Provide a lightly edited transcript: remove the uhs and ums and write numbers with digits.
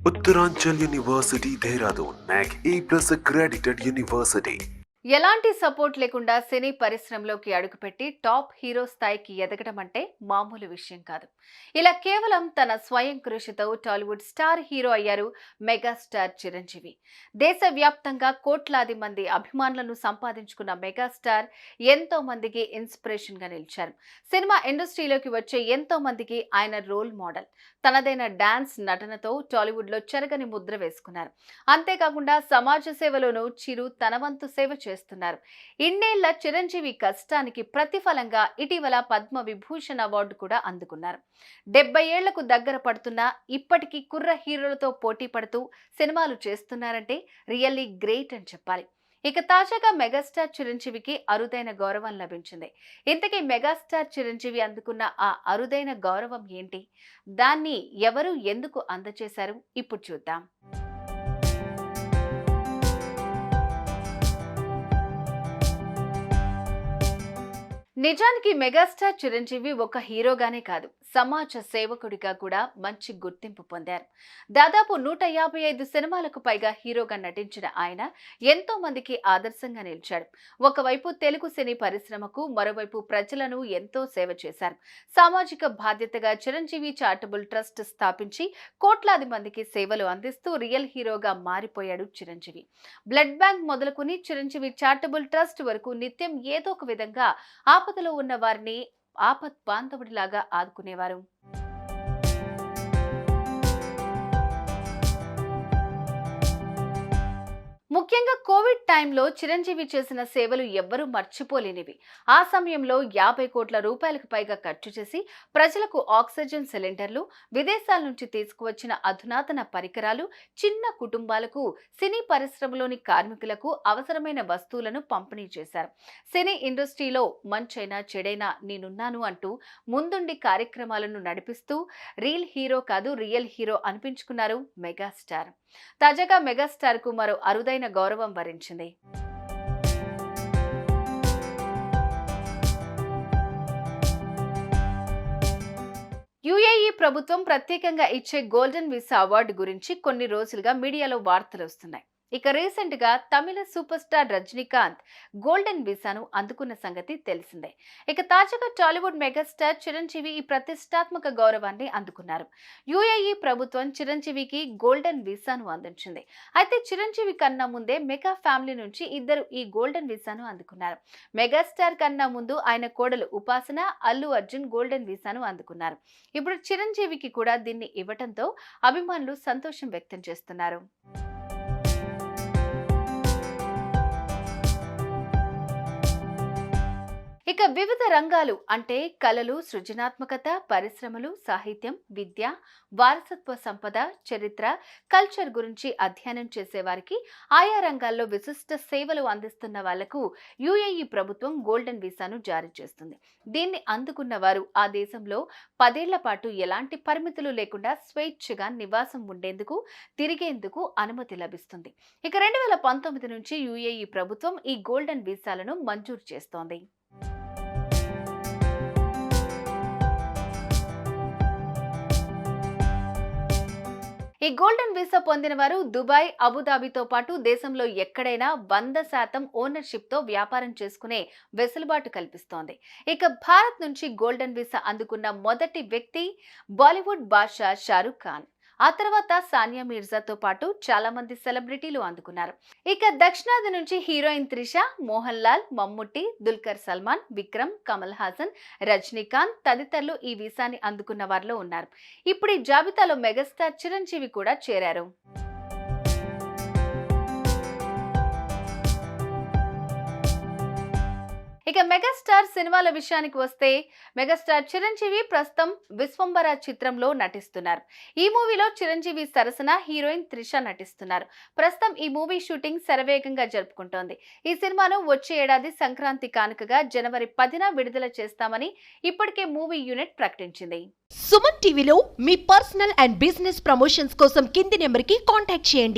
Uttaranchal University, Dehradun, NAC A+ accredited university. ఎలాంటి support లేకుండా సినీ పరిశ్రమలోకి అడుగుపెట్టి టాప్ హీరో స్థాయికి ఎదగడం అంటే మామూలు విషయం కాదు. ఇలా కేవలం తన స్వయం కృషితో టాలీవుడ్ స్టార్ హీరో అయ్యారు మెగాస్టార్ చిరంజీవి. దేశవ్యాప్తంగా కోట్లాది మంది అభిమానులను సంపాదించుకున్న మెగాస్టార్ ఎంతో మందికి ఇన్స్పిరేషన్ గా నిలిచారు. సినిమా ఇండస్ట్రీలోకి వచ్చే ఎంతో మందికి ఆయన రోల్ మోడల్. తనదైన డాన్స్ నటనతో టాలీవుడ్ లో చెరగని ముద్ర వేసుకున్నారు. అంతేకాకుండా సమాజ సేవలోనూ చిరు తన వంతు సేవ చేస్తున్నారు. ఇన్నేళ్ల చిరంజీవి కష్టానికి ప్రతిఫలంగా ఇటీవల పద్మ విభూషణ్ అవార్డు కూడా అందుకున్నారు. 70 ఏళ్లకు దగ్గర పడుతున్నా ఇప్పటికీ కుర్ర హీరోలతో పోటీ పడుతూ సినిమాలు చేస్తున్నారంటే రియల్లీ గ్రేట్ అని చెప్పాలి. ఇక తాజాగా మెగాస్టార్ చిరంజీవికి అరుదైన గౌరవం లభించింది. ఇంతకీ మెగాస్టార్ చిరంజీవి అందుకున్న ఆ అరుదైన గౌరవం ఏంటి? దాన్ని ఎవరు ఎందుకు అందజేశారు? ఇప్పుడు చూద్దాం. నిజానికి మెగాస్టార్ చిరంజీవి ఒక హీరోగానే కాదు, సమాజ సేవకుడిగా కూడా మంచి గుర్తింపు పొందారు. దాదాపు 155 సినిమాలకు పైగా హీరోగా నటించిన ఆయన ఎంతో మందికి ఆదర్శంగా నిలిచాడు. ఒకవైపు తెలుగు సినీ పరిశ్రమకు, మరోవైపు ప్రజలను ఎంతో సేవ చేశారు. సామాజిక బాధ్యతగా చిరంజీవి చారిటబుల్ ట్రస్ట్ స్థాపించి కోట్లాది మందికి సేవలు అందిస్తూ రియల్ హీరోగా మారిపోయాడు చిరంజీవి. బ్లడ్ బ్యాంక్ మొదలుకుని చిరంజీవి చారిటబుల్ ట్రస్ట్ వరకు నిత్యం ఏదో ఒక విధంగా ఆపదలో ఉన్న వారిని ఆపత్ బాంధవుడిలాగా ఆదుకునేవారు. ముఖ్యంగా కోవిడ్ టైంలో చిరంజీవి చేసిన సేవలు ఎవ్వరూ మర్చిపోలేనివి. ఆ సమయంలో 50 కోట్ల రూపాయలకు పైగా ఖర్చు చేసి ప్రజలకు ఆక్సిజన్ సిలిండర్లు, విదేశాల నుంచి తీసుకువచ్చిన అధునాతన పరికరాలు, చిన్న కుటుంబాలకు, సినీ పరిశ్రమలోని కార్మికులకు అవసరమైన వస్తువులను పంపిణీ చేశారు. సినీ ఇండస్ట్రీలో మంచైనా చెడైనా నేనున్నాను అంటూ ముందుండి కార్యక్రమాలను నడిపిస్తూ రియల్ హీరో కాదు రియల్ హీరో అనిపించుకున్నారు మెగాస్టార్. తాజాగా మెగాస్టార్ కు మరో అరుదైన గౌరవం వరించింది. యుఏఈ ప్రభుత్వం ప్రత్యేకంగా ఇచ్చే గోల్డెన్ వీసా అవార్డు గురించి కొన్ని రోజులుగా మీడియాలో వార్తలు వస్తున్నాయి. ఇక రీసెంట్ గా తమిళ సూపర్ స్టార్ రజనీకాంత్ గోల్డెన్ వీసాను అందుకున్న సంగతి తెలిసిందే. ఇక తాజాగా టాలీవుడ్ మెగాస్టార్ చిరంజీవి ఈ ప్రతిష్టాత్మక గౌరవాన్ని అందుకున్నారు. యుఏఈ ప్రభుత్వం చిరంజీవికి గోల్డెన్ వీసాను అందించింది. అయితే చిరంజీవి కన్నా ముందే మెగా ఫ్యామిలీ నుంచి ఇద్దరు ఈ గోల్డెన్ వీసాను అందుకున్నారు. మెగాస్టార్ కన్నా ముందు ఆయన కోడలు ఉపాసన, అల్లు అర్జున్ గోల్డెన్ వీసాను అందుకున్నారు. ఇప్పుడు చిరంజీవికి కూడా దీన్ని ఇవ్వటంతో అభిమానులు సంతోషం వ్యక్తం చేస్తున్నారు. ఇక వివిధ రంగాలు అంటే కళలు, సృజనాత్మకత, పరిశ్రమలు, సాహిత్యం, విద్య, వారసత్వ సంపద, చరిత్ర, కల్చర్ గురించి అధ్యయనం చేసేవారికి, ఆయా రంగాల్లో విశిష్ట సేవలు అందిస్తున్న వాళ్లకు యుఏఈ ప్రభుత్వం గోల్డెన్ వీసాను జారీ చేస్తుంది. దీన్ని అందుకున్న వారు ఆ దేశంలో 10 ఏళ్ల పాటు ఎలాంటి పరిమితులు లేకుండా స్వేచ్ఛగా నివాసం ఉండేందుకు, తిరిగేందుకు అనుమతి లభిస్తుంది. ఇక 2019 నుంచి యుఏఈ ప్రభుత్వం ఈ గోల్డెన్ వీసాలను మంజూరు చేస్తోంది. ఈ గోల్డెన్ వీసా పొందిన వారు దుబాయ్, అబుదాబితో పాటు దేశంలో ఎక్కడైనా 100% ఓనర్షిప్ తో వ్యాపారం చేసుకునే వెసులుబాటు కల్పిస్తోంది. ఇక భారత్ నుంచి గోల్డెన్ వీసా అందుకున్న మొదటి వ్యక్తి బాలీవుడ్ బాద్షా షారుఖ్ ఖాన్. ఆ తర్వాత సానియా మిర్జాతో పాటు చాలా మంది సెలబ్రిటీలు అందుకున్నారు. ఇక దక్షిణాది నుంచి హీరోయిన్ త్రిష, మోహన్ లాల్, మమ్ముట్టి, దుల్కర్ సల్మాన్, విక్రమ్, కమల్ హాసన్, రజనీకాంత్ తదితరులు ఈ వీసాని అందుకున్న వారిలో ఉన్నారు. ఇప్పుడు ఈ జాబితాలో మెగాస్టార్ చిరంజీవి కూడా చేరారు. ఇక మెగాస్టార్ సినిమాల విషయానికి వస్తే మెగాస్టార్ చిరంజీవి ప్రస్తుతం విశ్వంబర చిత్రంలో నటిస్తున్నారు. ఈ మూవీలో చిరంజీవి సరసన హీరోయిన్ త్రిష నటిస్తున్నారు. ప్రస్తుతం ఈ మూవీ షూటింగ్ శరవేగంగా జరుపుకుంటోంది. ఈ సినిమాను వచ్చే ఏడాది సంక్రాంతి కానుకగా జనవరి 10న విడుదల చేస్తామని ఇప్పటికే మూవీ యూనిట్ ప్రకటించింది. సుమన్ టీవీలో మీ పర్సనల్ అండ్ బిజినెస్ ప్రమోషన్స్ కోసం కింది నెంబర్కి కాంటాక్ట్ చేయండి.